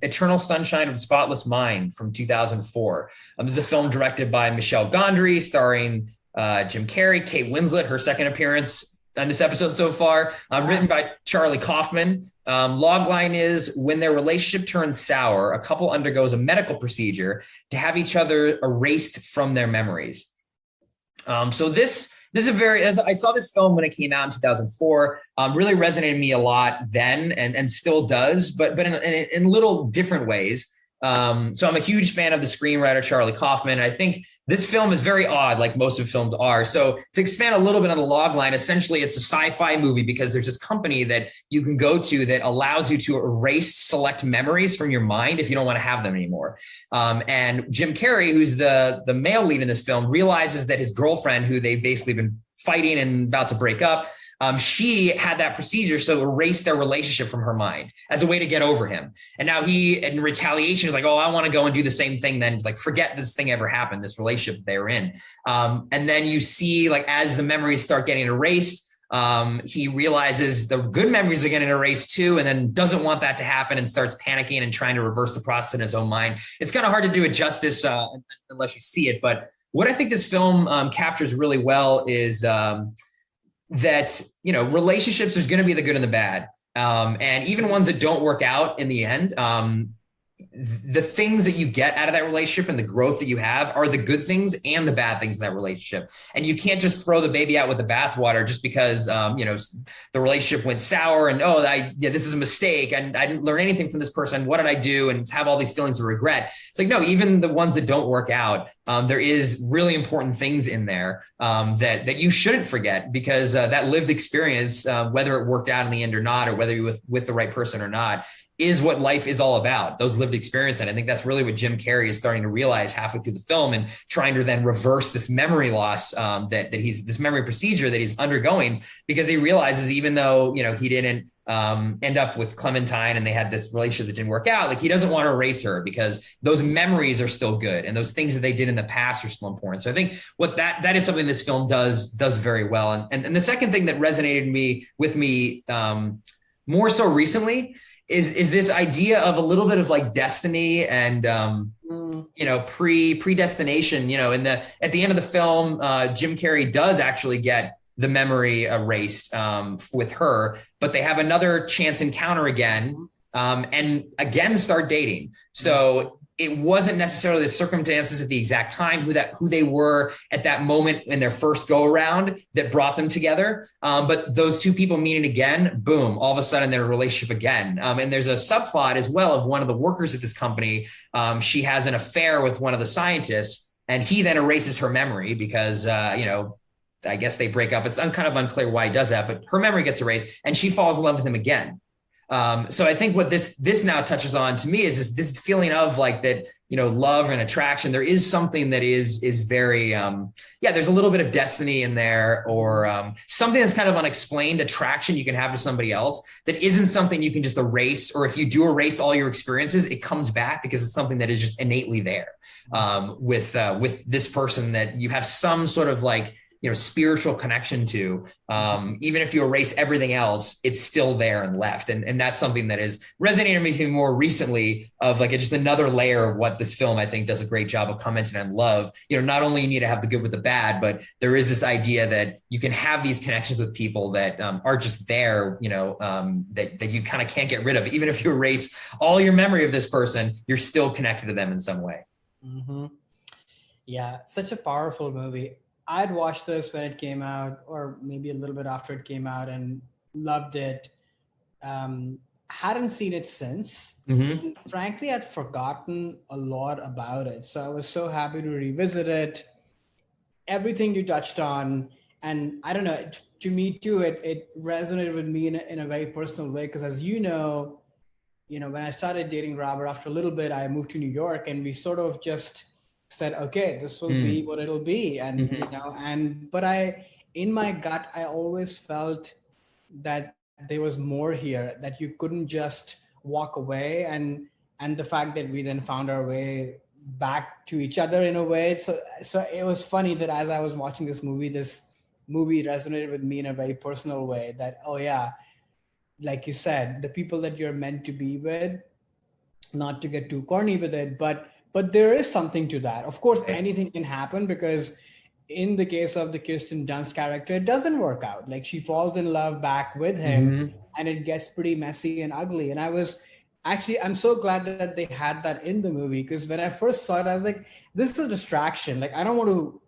Eternal Sunshine of the Spotless Mind from 2004. This is a film directed by Michel Gondry, starring Jim Carrey, Kate Winslet, her second appearance on this episode so far, written by Charlie Kaufman. Logline is when their relationship turns sour, a couple undergoes a medical procedure to have each other erased from their memories. So this is a very, as I saw this film when it came out in 2004, really resonated with me a lot then and still does, but in little different ways. So I'm a huge fan of the screenwriter, Charlie Kaufman. I think this film is very odd, like most of films are. So to expand a little bit on the log line, essentially it's a sci-fi movie because there's this company that you can go to that allows you to erase select memories from your mind if you don't want to have them anymore. And Jim Carrey, who's the male lead in this film, realizes that his girlfriend, who they've basically been fighting and about to break up, she had that procedure, so erase their relationship from her mind as a way to get over him. And now he, in retaliation, is like, oh, I want to go and do the same thing then. Like, forget this thing ever happened, this relationship they were in. And then you see, like, as the memories start getting erased, he realizes the good memories are getting erased too, and then doesn't want that to happen and starts panicking and trying to reverse the process in his own mind. It's kind of hard to do it justice unless you see it. But what I think this film captures really well is that, you know, relationships, there's going to be the good and the bad. And even ones that don't work out in the end, the things that you get out of that relationship and the growth that you have are the good things and the bad things in that relationship. And you can't just throw the baby out with the bathwater just because, you know, the relationship went sour and, this is a mistake and I didn't learn anything from this person. What did I do? And have all these feelings of regret. It's like, no, even the ones that don't work out, there is really important things in there that you shouldn't forget because that lived experience, whether it worked out in the end or not, or whether you're with the right person or not, is what life is all about, those lived experiences. And I think that's really what Jim Carrey is starting to realize halfway through the film and trying to then reverse this memory loss that he's, this memory procedure that he's undergoing, because he realizes even though, you know, he didn't end up with Clementine and they had this relationship that didn't work out, like he doesn't want to erase her because those memories are still good. And those things that they did in the past are still important. So I think what that is something this film does very well. And the second thing that resonated with me more so recently is this idea of a little bit of like destiny and, you know, predestination, you know, at the end of the film, Jim Carrey does actually get the memory erased with her, but they have another chance encounter again and again start dating. So it wasn't necessarily the circumstances at the exact time, who they were at that moment in their first go around that brought them together. But those two people meeting again, boom, all of a sudden they're in a relationship again. And there's a subplot as well of one of the workers at this company. She has an affair with one of the scientists and he then erases her memory because, you know, I guess they break up. It's kind of unclear why he does that, but her memory gets erased and she falls in love with him again. So I think what this now touches on to me is this feeling of like that, you know, love and attraction. There is something that is very, there's a little bit of destiny in there or something that's kind of unexplained attraction you can have to somebody else that isn't something you can just erase. Or if you do erase all your experiences, it comes back because it's something that is just innately there with this person that you have some sort of like, you know, spiritual connection to, even if you erase everything else, it's still there and left. And that's something that is resonating with me more recently of like just another layer of what this film, I think, does a great job of commenting on love. You know, not only you need to have the good with the bad, but there is this idea that you can have these connections with people that are just there, you know, that you kind of can't get rid of. Even if you erase all your memory of this person, you're still connected to them in some way. Mm-hmm. Yeah, such a powerful movie. I'd watched this when it came out, or maybe a little bit after it came out, and loved it. Hadn't seen it since. Mm-hmm. And frankly, I'd forgotten a lot about it. So I was so happy to revisit it. Everything you touched on, and I don't know, to me too, it resonated with me in a very personal way. Because as you know, when I started dating Robert, after a little bit, I moved to New York, and we sort of just said, okay, this will be what it'll be. And, but in my gut, I always felt that there was more here, that you couldn't just walk away. And the fact that we then found our way back to each other in a way. So it was funny that as I was watching this movie resonated with me in a very personal way that, oh yeah, like you said, the people that you're meant to be with, not to get too corny with it, but there is something to that. Of course, Right. anything can happen because in the case of the Kirsten Dunst character, it doesn't work out. Like she falls in love back with him, Mhm. and it gets pretty messy and ugly. And I was actually, I'm so glad that they had that in the movie, because when I first saw it, I was like, this is a distraction. Like I don't want to,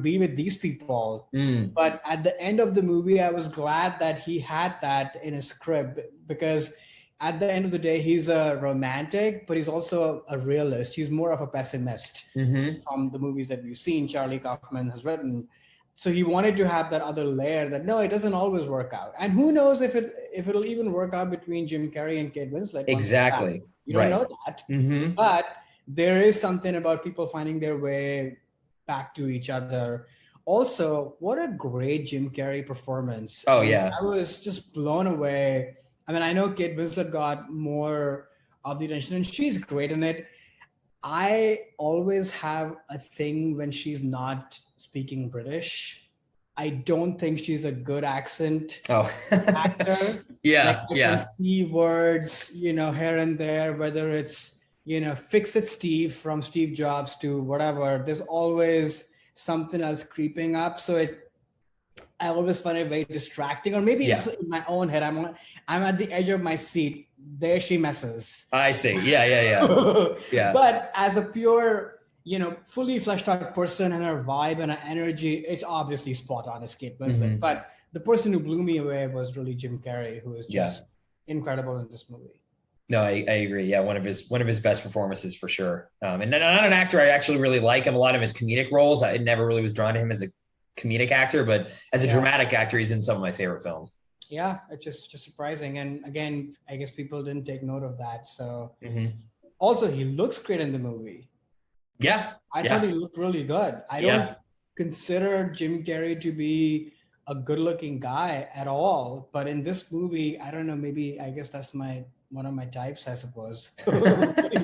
be with these people. Mm. But at the end of the movie, I was glad that he had that in his script, because at the end of the day, he's a romantic, but he's also a realist. He's more of a pessimist Mhm. from the movies that we've seen Charlie Kaufman has written. So he wanted to have that other layer that no, it doesn't always work out. And who knows if it'll even work out between Jim Carrey and Kate Winslet. Once it's back. Exactly. You don't Right. know that. Mhm. But there is something about people finding their way back to each other. Also, what a great Jim Carrey performance. Oh, I mean, yeah. I was just blown away. I mean, I know Kate Winslet got more of the attention and she's great in it. I always have a thing when she's not speaking British. I don't think she's a good accent Oh. actor. Yeah. Like I Yeah. can see words, here and there, whether it's, fix it Steve from Steve Jobs to whatever. There's always something else creeping up. So I always find it very distracting, or maybe it's in my own head. I'm at the edge of my seat. There she messes. I see. Yeah. Yeah. Yeah. Yeah. But as a pure, fully fleshed out person, and her vibe and her energy, it's obviously spot on as Kate Winslet. Mhm. But the person who blew me away was really Jim Carrey, who is just incredible in this movie. No, I agree. Yeah, one of his best performances for sure. And not an actor I actually really like him. A lot of his comedic roles, I never really was drawn to him as a comedic actor, but as a dramatic actor, he's in some of my favorite films. Yeah, it's just surprising. And again, I guess people didn't take note of that. So also, he looks great in the movie. Yeah, I thought he looked really good. I don't consider Jim Carrey to be a good-looking guy at all, but in this movie, I don't know. Maybe I guess that's one of my types, I suppose. He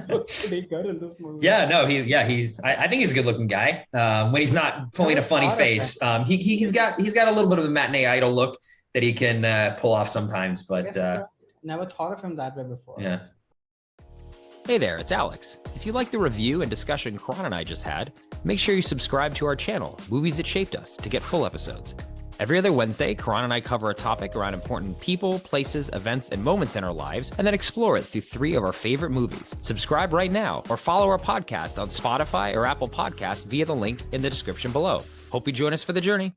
looks pretty good in this movie. Yeah, no, I think he's a good-looking guy. When he's not pulling a funny face, he's got a little bit of a matinee idol look that he can pull off sometimes. But never thought of him that way before. Yeah. Hey there, it's Alex. If you like the review and discussion Karan and I just had, make sure you subscribe to our channel, Movies That Shaped Us, to get full episodes. Every other Wednesday, Karan and I cover a topic around important people, places, events, and moments in our lives, and then explore it through 3 of our favorite movies. Subscribe right now, or follow our podcast on Spotify or Apple Podcasts via the link in the description below. Hope you join us for the journey.